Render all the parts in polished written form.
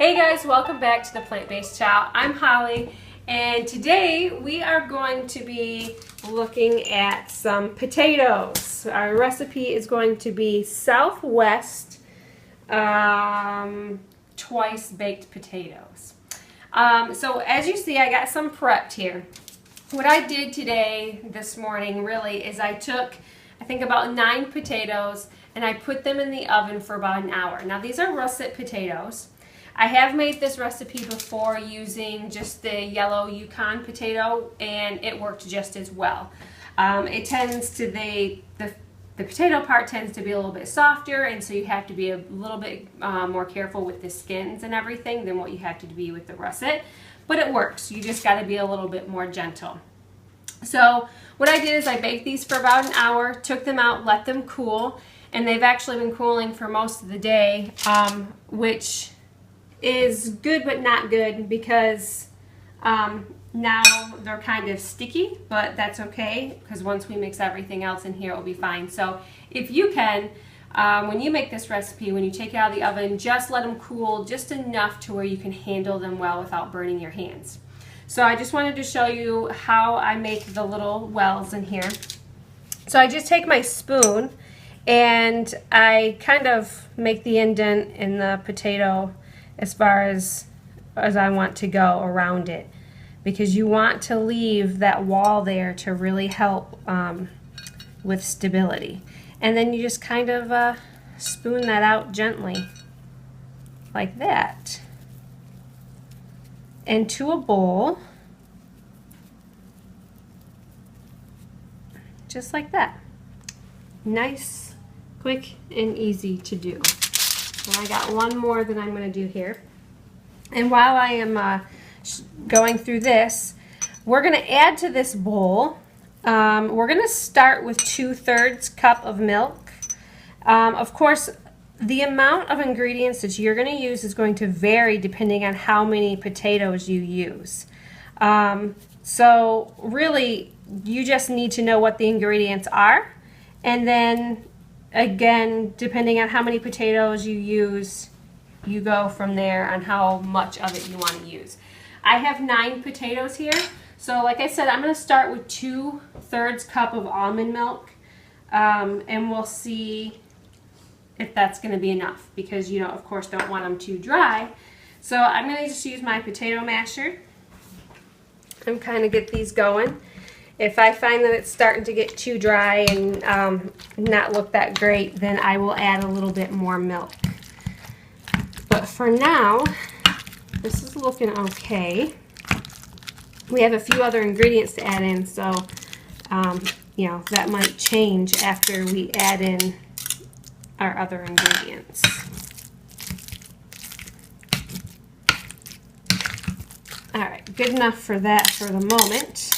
Hey guys, welcome back to the Plant-Based Chow. I'm Holly, and today we are going to be looking at some potatoes. Our recipe is going to be Southwest twice baked potatoes. So as you see, I got some prepped here. What I did this morning really is I took, I think about 9 potatoes, and I put them in the oven for about an hour. Now these are russet potatoes. I have made this recipe before using just the yellow Yukon potato, and it worked just as well. It tends to, the potato part tends to be a little bit softer, and so you have to be a little bit more careful with the skins and everything than what you have to be with the russet. But it works. You just got to be a little bit more gentle. So what I did is I baked these for about an hour, took them out, let them cool, and they've actually been cooling for most of the day, which is good but not good because now they're kind of sticky, but that's okay because once we mix everything else in here, it will be fine. So if you can, when you make this recipe, when you take it out of the oven, just let them cool just enough to where you can handle them well without burning your hands. So I just wanted to show you how I make the little wells in here. So I just take my spoon and I kind of make the indent in the potato as far as I want to go around it, because you want to leave that wall there to really help with stability. And then you just kind of spoon that out gently like that into a bowl, just like that. Nice, quick, and easy to do. And I got one more that I'm going to do here. And while I am going through this, we're going to add to this bowl, we're going to start with 2/3 cup of milk. Of course, the amount of ingredients that you're going to use is going to vary depending on how many potatoes you use. So really, you just need to know what the ingredients are, and then again, depending on how many potatoes you use, you go from there on how much of it you want to use. I have 9 potatoes here, so like I said, I'm going to start with 2/3 cup of almond milk, and we'll see if that's going to be enough, because you of course don't want them too dry. So I'm going to just use my potato masher and kind of get these going. If I find that it's starting to get too dry and not look that great, then I will add a little bit more milk. But for now, this is looking okay. We have a few other ingredients to add in, so that might change after we add in our other ingredients. All right, good enough for that for the moment.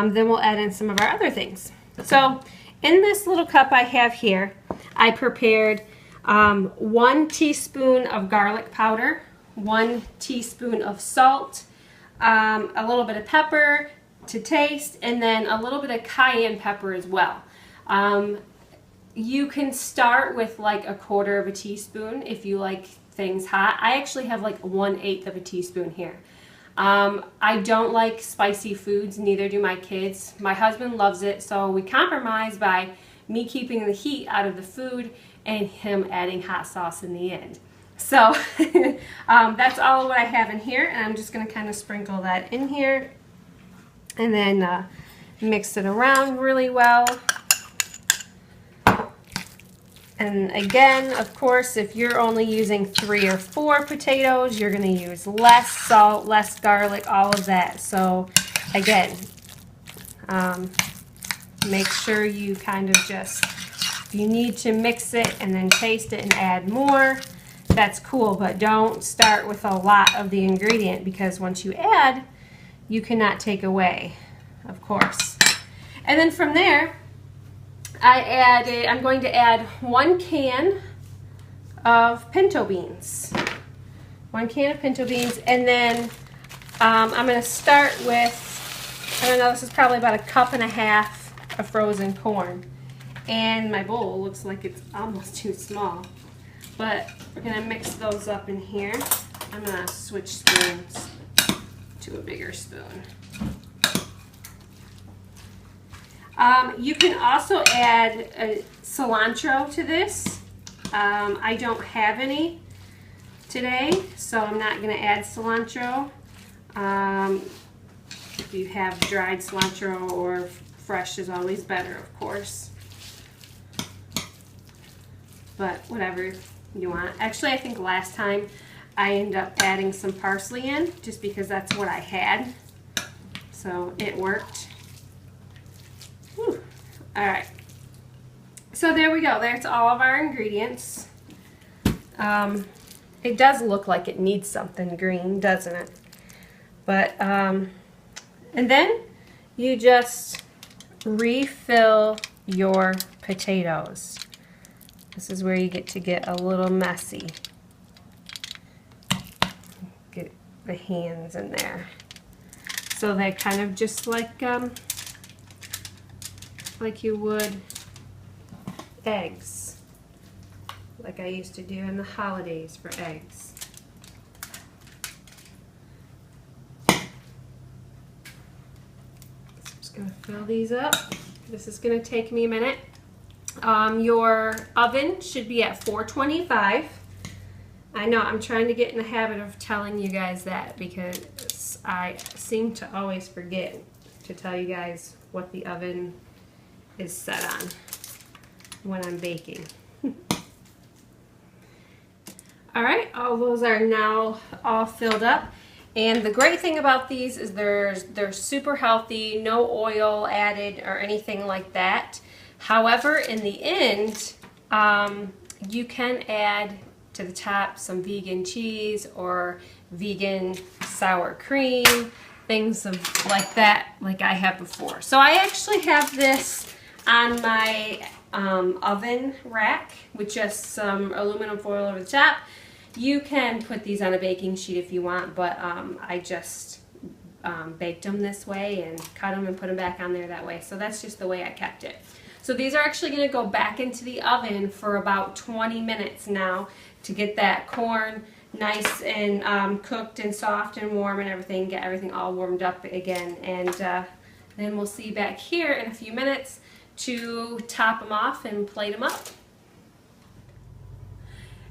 Then we'll add in some of our other things. So in this little cup I have here, I prepared 1 teaspoon of garlic powder, 1 teaspoon of salt, a little bit of pepper to taste, and then a little bit of cayenne pepper as well. You can start with like 1/4 of a teaspoon if you like things hot. I actually have like 1/8 of a teaspoon here. I don't like spicy foods, neither do my kids. My husband loves it, so we compromise by me keeping the heat out of the food and him adding hot sauce in the end. So that's all what I have in here, and I'm just going to kind of sprinkle that in here and then mix it around really well. And again, of course, if you're only using 3 or 4 potatoes, you're going to use less salt, less garlic, all of that. So again, make sure you kind of just, if you need to mix it and then taste it and add more, that's cool. But don't start with a lot of the ingredient, because once you add, you cannot take away, of course. And then from there, I'm going to add 1 can of pinto beans. 1 can of pinto beans, and then I'm going to start with, I don't know, this is probably about 1.5 cups of frozen corn. And my bowl looks like it's almost too small. But we're gonna mix those up in here. I'm gonna switch spoons to a bigger spoon. You can also add cilantro to this. I don't have any today, so I'm not going to add cilantro. If you have dried cilantro or fresh is always better, of course. But whatever you want. Actually, I think last time I ended up adding some parsley in just because that's what I had. So it worked. Whew. All right. So there we go. There's all of our ingredients. It does look like it needs something green, doesn't it? But, and then you just refill your potatoes. This is where you get to get a little messy. Get the hands in there. So they're kind of just like you would eggs, like I used to do in the holidays for eggs. So I'm just going to fill these up. This is going to take me a minute. Your oven should be at 425. I know I'm trying to get in the habit of telling you guys that because I seem to always forget to tell you guys what the oven is set on when I'm baking. All right, all those are now all filled up. And the great thing about these is they're super healthy, no oil added or anything like that. However, in the end, you can add to the top some vegan cheese or vegan sour cream, things like that, like I have before. So I actually have this on my oven rack with just some aluminum foil over the top. You can put these on a baking sheet if you want, but I just baked them this way and cut them and put them back on there that way. So that's just the way I kept it. So these are actually going to go back into the oven for about 20 minutes now to get that corn nice and cooked and soft and warm and everything, get everything all warmed up again. And then we'll see you back here in a few minutes to top them off and plate them up.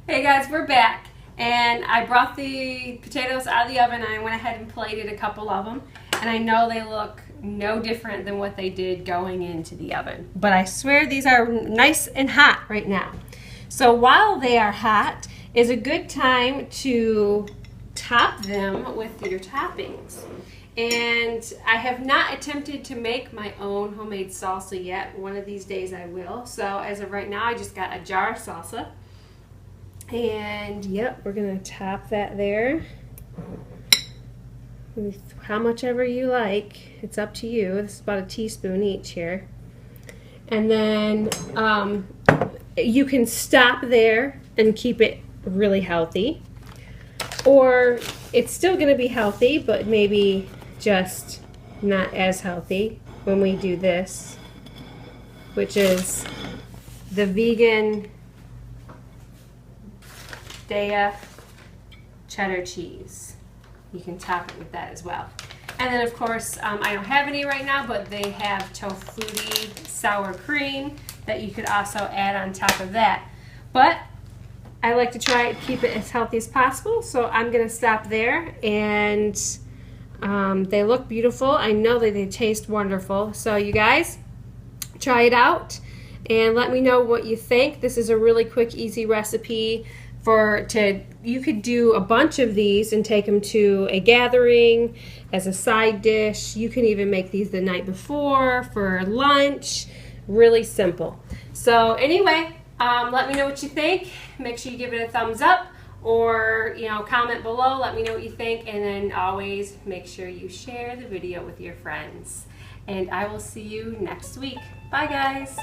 Hey guys, we're back. And I brought the potatoes out of the oven and I went ahead and plated a couple of them. And I know they look no different than what they did going into the oven. But I swear these are nice and hot right now. So while they are hot is a good time to top them with your toppings. And I have not attempted to make my own homemade salsa yet. One of these days I will. So as of right now, I just got a jar of salsa. And yep, we're gonna top that there with how much ever you like. It's up to you. This is about a teaspoon each here. And then you can stop there and keep it really healthy. Or it's still gonna be healthy, but maybe just not as healthy when we do this, which is the vegan Daya cheddar cheese. You can top it with that as well. And then of course, I don't have any right now, but they have tofutti sour cream that you could also add on top of that. But I like to try to keep it as healthy as possible, so I'm gonna stop there. And they look beautiful. I know that they taste wonderful. So you guys, try it out and let me know what you think. This is a really quick, easy recipe. You could do a bunch of these and take them to a gathering as a side dish. You can even make these the night before for lunch. Really simple. So anyway, let me know what you think. Make sure you give it a thumbs up or comment below. Let me know what you think, and then always make sure you share the video with your friends. And I will see you next week. Bye guys.